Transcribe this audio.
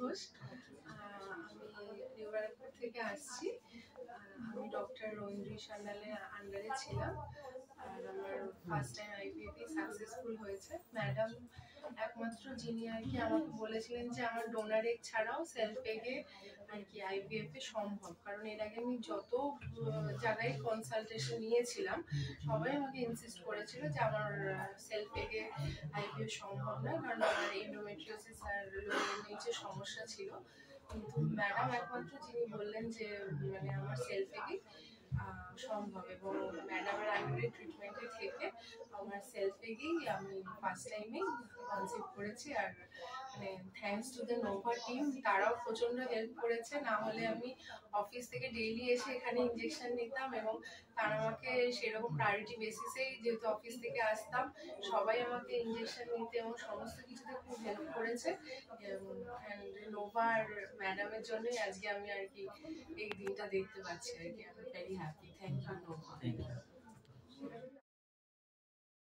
ঘোষ। আমি নিউ ব্যারাকপুর থেকে আসছি। আমি ডক্টর রঞ্জু সান্যালের আন্ডারে ছিলাম। আর আমার ফার্স্ট টাইম আইভিএফ সাকসেসফুল হয়েছে। ম্যাডাম একমাত্র যিনি আর কি আমাকে বলেছিলেন যে আমার ডোনার এগ ছাড়াও সেলফ এগে আর কি আইভিএফ এ সম্ভব। কারণ এর আগে আমি যত জায়গায় কনসালটেশন নিয়েছিলাম সবাই আমাকে ইনসিস্ট করেছিল যে আমার সেলফ এগে আইভিএফ সম্ভব না, কারণ আমার এন্ডোমেট্রিওসিস আর লোয়ের সমস্যা ছিল। কিন্তু ম্যাডাম একমাত্র যিনি বললেন যে মানে আমার সেলফ এগে সম্ভব, এবং ম্যাডামের আন্ডারে ট্রিটমেন্টে থেকে আমার সেলফ এগেই আমি ফার্স্ট টাইমেই কনসিভ করেছি। আর মানে thanks to the Nova team, তারাও প্রচন্ড হেল্প করেছে। না হলে আমি অফিস থেকে ডেইলি এসে এখানে ইনজেকশন নিতাম, এবং তারা আমাকে সেরকম প্রায়োরিটি বেসিসেই যেহেতু অফিস থেকে আসতাম সবাই আমাকে ইনজেকশন নিতে এবং সমস্ত কিছুতে খুব হেল্প করেছে। অ্যান্ড নোভা আর ম্যাডামের জন্যই আজকে আমি আর কি এই দিনটা দেখতে পাচ্ছি আর কি। আমি very happy. Thank you Nova.